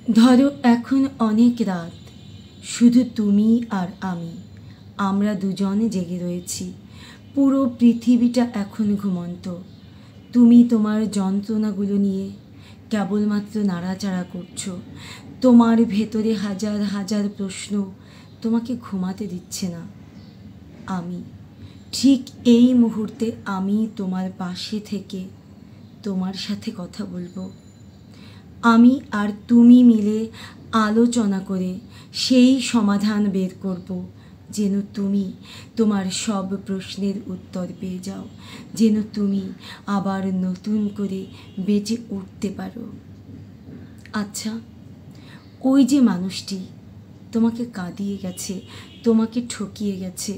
ধরো এখন অনেক রাত, শুধু তুমি আর আমরা দুজনে জেগে রয়েছি। পুরো পৃথিবীটা এখন ঘুমন্ত। তুমি তোমার যন্ত্রণাগুলো নিয়ে কেবলমাত্র নাড়াচাড়া করছো। তোমার ভেতরে হাজার হাজার প্রশ্ন তোমাকে ঘুমাতে দিচ্ছে না। আমি ঠিক এই মুহূর্তে আমি তোমার পাশে থেকে তোমার সাথে কথা বলবো। আমি আর তুমি মিলে আলোচনা করে সেই সমাধান বের করব, যেন তুমি তোমার সব প্রশ্নের উত্তর পেয়ে যাও, যেন তুমি আবার নতুন করে বেঁচে উঠতে পারো। আচ্ছা, ওই যে মানুষটি তোমাকে কাঁদিয়ে গেছে, তোমাকে ঠকিয়ে গেছে,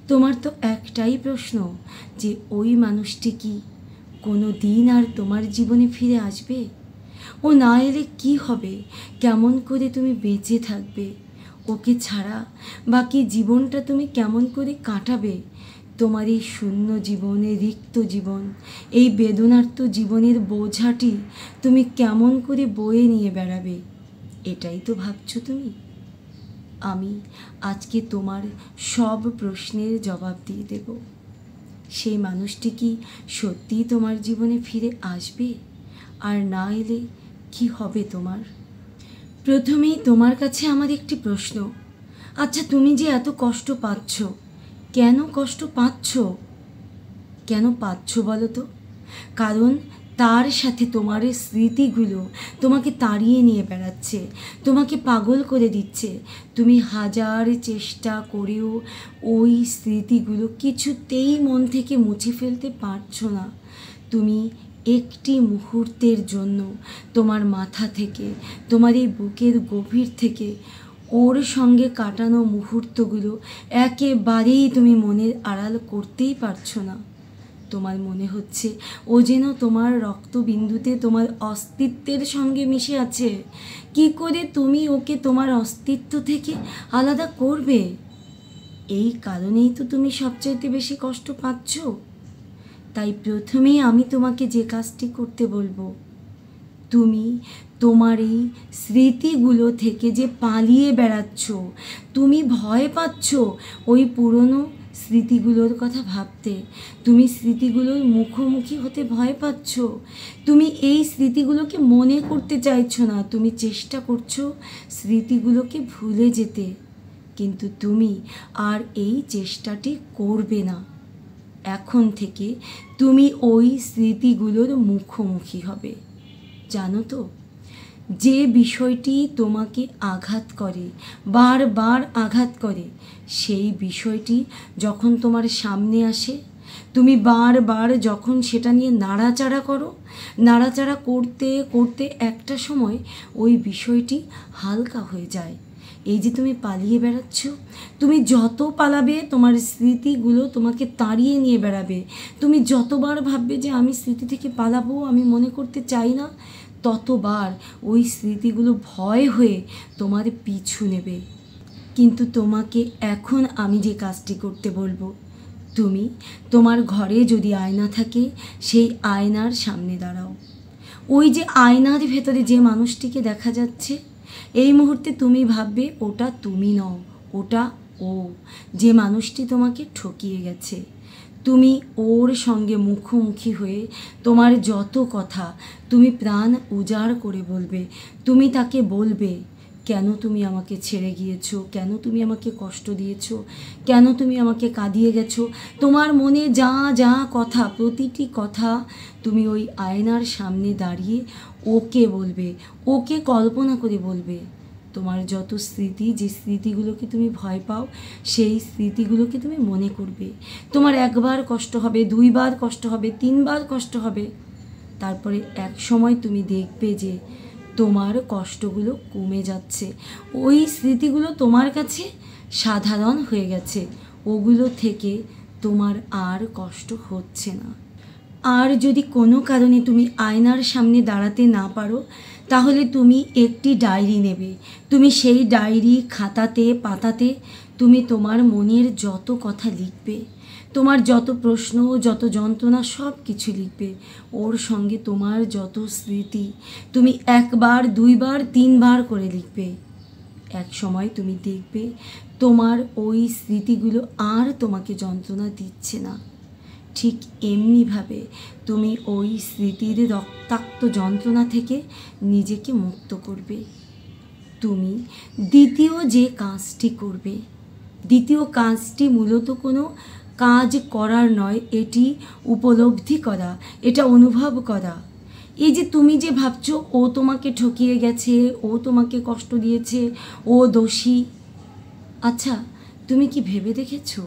তোমার তো একটাই প্রশ্ন যে ওই মানুষটি কি কোনো দিন আর তোমার জীবনে ফিরে আসবে? ও না এলে কী হবে? কেমন করে তুমি বেঁচে থাকবে? ওকে ছাড়া বাকি জীবনটা তুমি কেমন করে কাটাবে? তোমার এই শূন্য জীবনে, রিক্ত জীবন, এই বেদনার্ত জীবনের বোঝাটি তুমি কেমন করে বয়ে নিয়ে বেড়াবে? এটাই তো ভাবছো তুমি। আমি আজকে তোমার সব প্রশ্নের জবাব দিয়ে দেব। সেই মানুষটি কি সত্যিই তোমার জীবনে ফিরে আসবে? আর না এলে কি হবে তোমার? প্রথমেই তোমার কাছে আমার একটি প্রশ্ন। আচ্ছা, তুমি যে এত কষ্ট পাচ্ছ, কেন কষ্ট পাচ্ছ? কেন পাচ্ছ বলো তো? কারণ তার সাথে তোমার স্মৃতিগুলো তোমাকে তাড়িয়ে নিয়ে বেড়াচ্ছে, তোমাকে পাগল করে দিচ্ছে। তুমি হাজার চেষ্টা করেও ওই স্মৃতিগুলো কিছুতেই মন থেকে মুছে ফেলতে পারছো না। তুমি একটি মুহূর্তের জন্য তোমার মাথা থেকে, তোমার এই বুকের গভীর থেকে ওর সঙ্গে কাটানো মুহূর্তগুলো একেবারেই তুমি মনের আড়াল করতেই পারছো না। তোমার মনে হচ্ছে ও যেন তোমার রক্তবিন্দুতে, তোমার অস্তিত্বের সঙ্গে মিশে আছে। কি করে তুমি ওকে তোমার অস্তিত্ব থেকে আলাদা করবে? এই কারণেই তো তুমি সবচাইতে বেশি কষ্ট পাচ্ছ। তাই প্রথমেই আমি তোমাকে যে কাজটি করতে বলবো, তুমি তোমার এই স্মৃতিগুলো থেকে যে পালিয়ে বেড়াচ্ছ, তুমি ভয় পাচ্ছ ওই পুরনো স্মৃতিগুলোর কথা ভাবতে, তুমি স্মৃতিগুলোর মুখোমুখি হতে ভয় পাচ্ছ, তুমি এই স্মৃতিগুলোকে মনে করতে চাইছো না, তুমি চেষ্টা করছো স্মৃতিগুলোকে ভুলে যেতে, কিন্তু তুমি আর এই চেষ্টাটি করবে না। এখন থেকে তুমি ওই স্মৃতিগুলোর মুখোমুখি হবে। জানো তো, যে বিষয়টি তোমাকে আঘাত করে, বারবার আঘাত করে, সেই বিষয়টি যখন তোমার সামনে আসে, তুমি বারবার যখন সেটা নিয়ে নাড়াচাড়া করো, নাড়াচাড়া করতে করতে একটা সময় ওই বিষয়টি হালকা হয়ে যায়। এই যে তুমি পালিয়ে বেড়াচ্ছ, তুমি যত পালাবে তোমার স্মৃতিগুলো তোমাকে তাড়িয়ে নিয়ে বেড়াবে। তুমি যতবার ভাববে যে আমি স্মৃতি থেকে পালাবো, আমি মনে করতে চাই না, ততবার ওই স্মৃতিগুলো ভয় হয়ে তোমার পিছু নেবে। কিন্তু তোমাকে এখন আমি যে কাজটি করতে বলবো, তুমি তোমার ঘরে যদি আয়না থাকে, সেই আয়নার সামনে দাঁড়াও। ওই যে আয়নার ভেতরে যে মানুষটিকে দেখা যাচ্ছে, এই মুহূর্তে তুমি ভাববে ওটা তুমি নও, ওটা ও, যে মানুষটি তোমাকে ঠকিয়ে গেছে। তুমি ওর সঙ্গে মুখোমুখি হয়ে তোমার যত কথা তুমি প্রাণ উজাড় করে বলবে। তুমি তাকে বলবে, কেন তুমি আমাকে ছেড়ে গিয়েছো, কেন তুমি আমাকে কষ্ট দিয়েছো, কেন তুমি আমাকে কাঁদিয়ে গেছো। তোমার মনে যা যা কথা, প্রতিটি কথা তুমি ওই আয়নার সামনে দাঁড়িয়ে ওকে বলবে, ওকে কল্পনা করে বলবে। তোমার যত স্মৃতি, যে স্মৃতিগুলোকে তুমি ভয় পাও, সেই স্মৃতিগুলোকে তুমি মনে করবে। তোমার একবার কষ্ট হবে, দুইবার কষ্ট হবে, তিনবার কষ্ট হবে, তারপরে এক সময় তুমি দেখবে যে তোমার কষ্টগুলো কমে যাচ্ছে। ওই স্মৃতিগুলো তোমার কাছে সাধারণ হয়ে গেছে, ওগুলো থেকে তোমার আর কষ্ট হচ্ছে না। আর যদি কোনো কারণে তুমি আয়নার সামনে দাঁড়াতে না পারো, তাহলে তুমি একটি ডায়েরি নেবে। তুমি সেই ডায়েরি খাতাতে, পাতাতে তুমি তোমার মনের যত কথা লিখবে, তোমার যত প্রশ্ন, যত যন্ত্রণা সব কিছু লিখবে। ওর সঙ্গে তোমার যত স্মৃতি তুমি একবার, দুইবার, তিনবার করে লিখবে। এক সময় তুমি দেখবে তোমার ওই স্মৃতিগুলো আর তোমাকে যন্ত্রণা দিচ্ছে না। ঠিক এমনিভাবে তুমি ওই স্মৃতির রক্তাক্ত যন্ত্রণা থেকে নিজেকে মুক্ত করবে। তুমি দ্বিতীয় যে কাজটি করবে, দ্বিতীয় কাজটি মূলত কোনো কাজ করার নয়, এটি উপলব্ধি করা, এটা অনুভব করা। এই যে তুমি যে ভাবছো ও তোমাকে ঠকিয়ে গেছে, ও তোমাকে কষ্ট দিয়েছে, ও দোষী, আচ্ছা তুমি কি ভেবে দেখেছো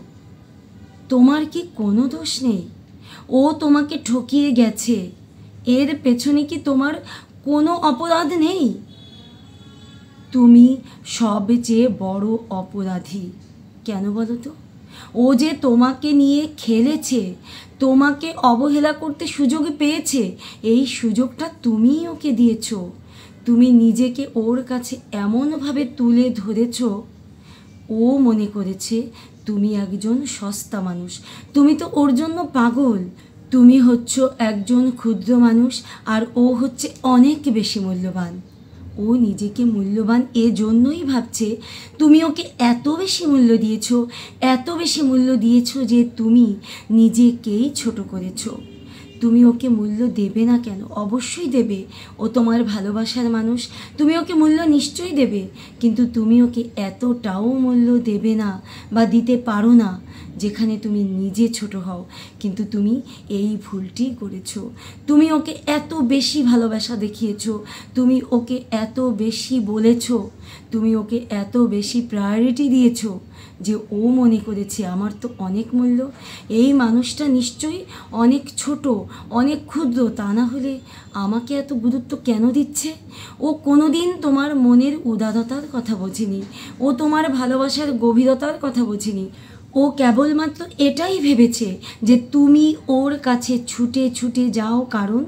তোমার কি কোনো দোষ নেই? ও তোমাকে ঠকিয়ে গেছে, এর পেছনে কি তোমার কোনো অপরাধ নেই? তুমি সবচেয়ে বড় অপরাধী। কেন বলো তো? ও যে তোমাকে নিয়ে খেলেছে, তোমাকে অবহেলা করতে সুযোগ পেয়েছে, এই সুযোগটা তুমিই ওকে দিয়েছ। তুমি নিজেকে ওর কাছে এমনভাবে তুলে ধরেছ, ও মনে করেছে তুমি একজন সস্তা মানুষ। তুমি তো ওর জন্য পাগল। তুমি হচ্ছ একজন ক্ষুদ্র মানুষ আর ও হচ্ছে অনেক বেশি মূল্যবান। ও নিজেকে মূল্যবান এজন্যই ভাবছে তুমি ওকে এত বেশি মূল্য দিয়েছো, এত বেশি মূল্য দিয়েছো যে তুমি নিজেকেই ছোট করেছো। তুমি ওকে মূল্য দেবে না কেন? অবশ্যই দেবে, ও তোমার ভালোবাসার মানুষ, তুমি ওকে মূল্য নিশ্চয়ই দেবে। কিন্তু তুমি ওকে এতটাও মূল্য দেবে না বা দিতে পারো না যেখানে তুমি নিজে ছোট হও। কিন্তু তুমি এই ভুলটি করেছো। তুমি ওকে এত বেশি ভালোবাসা দেখিয়েছো, তুমি ওকে এত বেশি বলেছো, তুমি ওকে এত বেশি প্রায়োরিটি দিয়েছো যে ও মনে করেছে আমার তো অনেক মূল্য, এই মানুষটা নিশ্চয়ই অনেক ছোট, অনেক ক্ষুদ্র, তা না হলে আমাকে এত গুরুত্ব কেন দিচ্ছে? ও কোনো দিন তোমার মনের উদারতার কথা বোঝেনি, ও তোমার ভালোবাসার গভীরতার কথা বোঝেনি। ও কেবলমাত্র এটাই ভেবেছে যে তুমি ওর কাছে ছুটে ছুটে যাও, কারণ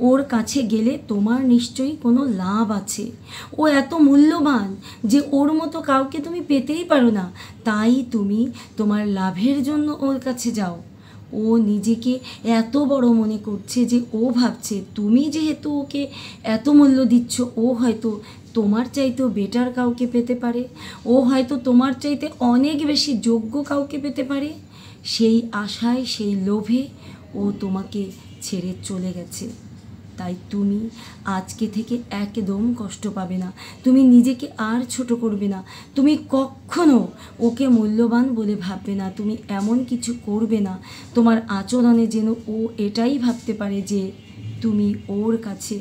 ওর কাছে গেলে তোমার নিশ্চয়ই কোনো লাভ আছে। ও এত মূল্যবান যে ওর মতো কাউকে তুমি পেতেই পারো না, তাই তুমি তোমার লাভের জন্য ওর কাছে যাও। ও নিজেকে এত বড় মনে করছে যে ও ভাবছে তুমি যেহেতু ওকে এত মূল্য দিচ্ছ, ও হয়তো তোমার চাইতেও বেটার কাউকে পেতে পারে, ও হয়তো তোমার চাইতে অনেক বেশি যোগ্য কাউকে পেতে পারে। সেই আশায়, সেই লোভে ও তোমাকে ছেড়ে চলে গেছে। তাই তুমি আজকে থেকে একদম কষ্ট পাবে না, তুমি নিজেকে আর ছোট করবে না, তুমি কখনো ওকে মূল্যবান বলে ভাববে না, তুমি এমন কিছু করবে না তোমার আচরণে যেন ও এটাই ভাবতে পারে যে তুমি ওর কাছে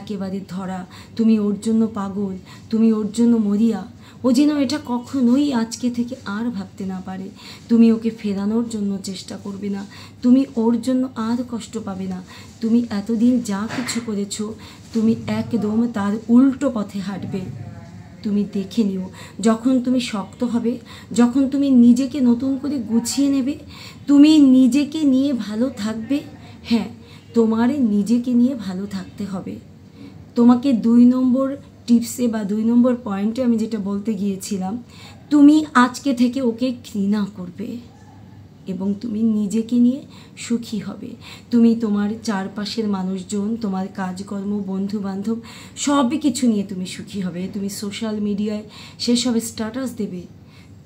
একেবারে ধরা, তুমি ওর জন্য পাগল, তুমি ওর জন্য মরিয়া। ও যেন এটা কখনোই আজকে থেকে আর ভাবতে না পারে। তুমি ওকে ফেরানোর জন্য চেষ্টা করবে না, তুমি ওর জন্য আর কষ্ট পাবে না। তুমি এতদিন যা কিছু করেছো তুমি একদম তার উল্টো পথে হাঁটবে। তুমি দেখে নিও, যখন তুমি শক্ত হবে, যখন তুমি নিজেকে নতুন করে গুছিয়ে নেবে, তুমি নিজেকে নিয়ে ভালো থাকবে। হ্যাঁ, তোমার নিজেকে নিয়ে ভালো থাকতে হবে। তোমাকে 2 নম্বর টিপসে বা 2 নম্বর পয়েন্টে আমি যেটা বলতে গিয়েছিলাম, তুমি আজকে থেকে ওকে ঘৃণা করবে এবং তুমি নিজেকে নিয়ে সুখী হবে। তুমি তোমার চারপাশের মানুষজন, তোমার কাজকর্ম, বন্ধুবান্ধব সব কিছু নিয়ে তুমি সুখী হবে। তুমি সোশ্যাল মিডিয়ায় সেসব স্ট্যাটাস দেবে।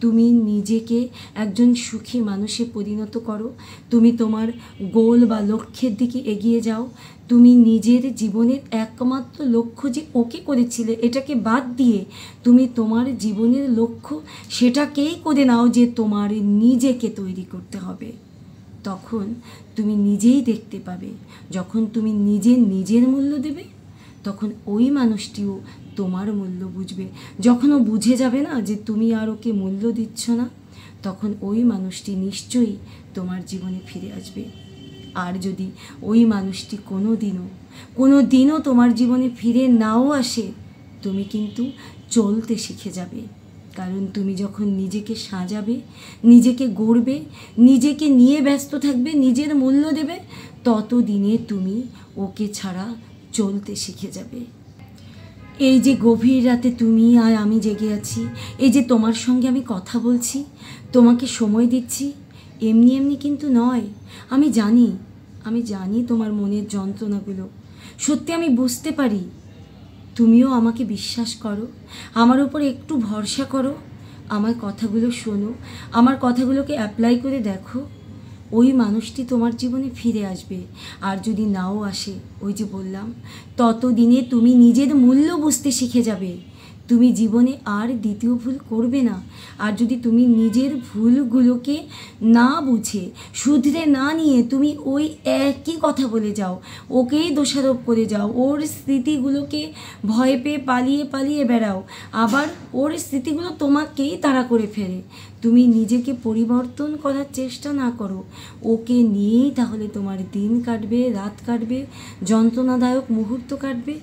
তুমি নিজেকে একজন সুখী মানুষে পরিণত করো। তুমি তোমার গোল বা লক্ষ্যের দিকে এগিয়ে যাও। তুমি নিজের জীবনের একমাত্র লক্ষ্য যে ওকে করেছিলে এটাকে বাদ দিয়ে তুমি তোমার জীবনের লক্ষ্য সেটাকেই করে নাও যে তোমার নিজেকে তৈরি করতে হবে। তখন তুমি নিজেই দেখতে পাবে, যখন তুমি নিজের মূল্য দেবে তখন ওই মানুষটিও তোমার মূল্য বুঝবে। যখন ও বুঝে যাবে না যে তুমি আর ওকে মূল্য দিচ্ছ না, তখন ওই মানুষটি নিশ্চয়ই তোমার জীবনে ফিরে আসবে। আর যদি ওই মানুষটি কোনো দিনও তোমার জীবনে ফিরে নাও আসে, তুমি কিন্তু চলতে শিখে যাবে। কারণ তুমি যখন নিজেকে সাজাবে, নিজেকে গড়বে, নিজেকে নিয়ে ব্যস্ত থাকবে, নিজের মূল্য দেবে, ততদিনে তুমি ওকে ছাড়া চলতে শিখে যাবে। এই যে গভীর রাতে তুমি আর আমি জেগে আছি, এই যে তোমার সঙ্গে আমি কথা বলছি, তোমাকে সময় দিচ্ছি, এমনি এমনি কিন্তু নয়। আমি জানি তোমার মনের যন্ত্রণাগুলো, সত্যি আমি বুঝতে পারি। তুমিও আমাকে বিশ্বাস করো, আমার উপর একটু ভরসা করো, আমার কথাগুলো শোনো, আমার কথাগুলোকে অ্যাপ্লাই করে দেখো। ওই মানুষটি তোমার জীবনে ফিরে আসবে। আর যদি নাও আসে, ওই যে বললাম, ততদিনে তুমি নিজের মূল্য বুঝতে শিখে যাবে। তুমি জীবনে আর দ্বিতীয় ভুল করবে না। আর যদি তুমি নিজের ভুলগুলোকে না বুঝে, শুধরে না নিয়ে তুমি ওই একই কথা বলে যাও, ওকেই দোষারোপ করে যাও, ওর স্মৃতিগুলোকে ভয় পেয়ে পালিয়ে পালিয়ে বেড়াও, আবার ওর স্মৃতিগুলো তোমাকেই তাড়া করে ফেলে, তুমি নিজেকে পরিবর্তন করার চেষ্টা না করো, ওকে নিয়েই তাহলে তোমার দিন কাটবে, রাত কাটবে, যন্ত্রণাদায়ক মুহূর্ত কাটবে,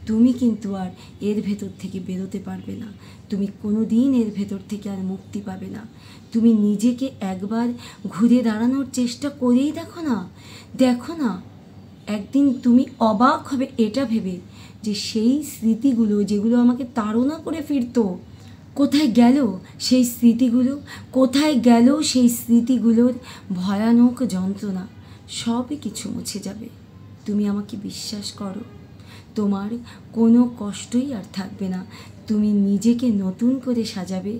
তুমি কিন্তু আর এর ভেতর থেকে বেরোতে পারবে না। তুমি কোনো দিন এর ভেতর থেকে আর মুক্তি পাবে না। তুমি নিজেকে একবার ঘুরে দাঁড়ানোর চেষ্টা করেই দেখো না, একদিন তুমি অবাক হবে এটা ভেবে যে সেই স্মৃতিগুলো যেগুলো আমাকে তাড়না করে ফিরতো, কোথায় গেল সেই স্মৃতিগুলো, কোথায় গেল সেই স্মৃতিগুলোর ভয়ানক যন্ত্রণা, সবই কিছু মুছে যাবে। তুমি আমাকে বিশ্বাস করো, তোমার কোনো কষ্টই আর থাকবে না। তুমি নিজেকে নতুন করে সাজাবে,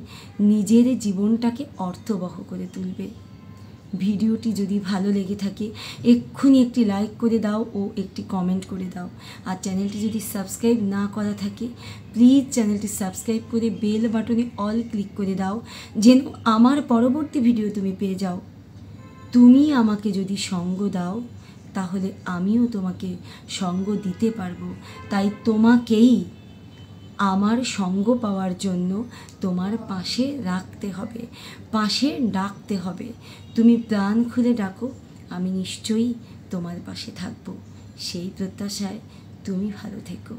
নিজের জীবনটাকে অর্থবহ করে তুলবে। ভিডিওটি যদি ভালো লেগে থাকে এক্ষুনি একটি লাইক করে দাও ও একটি কমেন্ট করে দাও। আর চ্যানেলটি যদি সাবস্ক্রাইব না করা থাকে প্লিজ চ্যানেলটি সাবস্ক্রাইব করে বেল বাটনে অল ক্লিক করে দাও, যেন আমার পরবর্তী ভিডিও তুমি পেয়ে যাও। তুমি আমাকে যদি সঙ্গ দাও তাহলে আমিও তোমাকে সঙ্গ দিতে পারবো। তাই তোমাকেই আমার সঙ্গ পাওয়ার জন্য তোমার পাশে ডাকতে হবে। তুমি প্রাণ খুলে ডাকো, আমি নিশ্চয়ই তোমার পাশে থাকবো। সেই প্রত্যাশায় তুমি ভালো থেকো।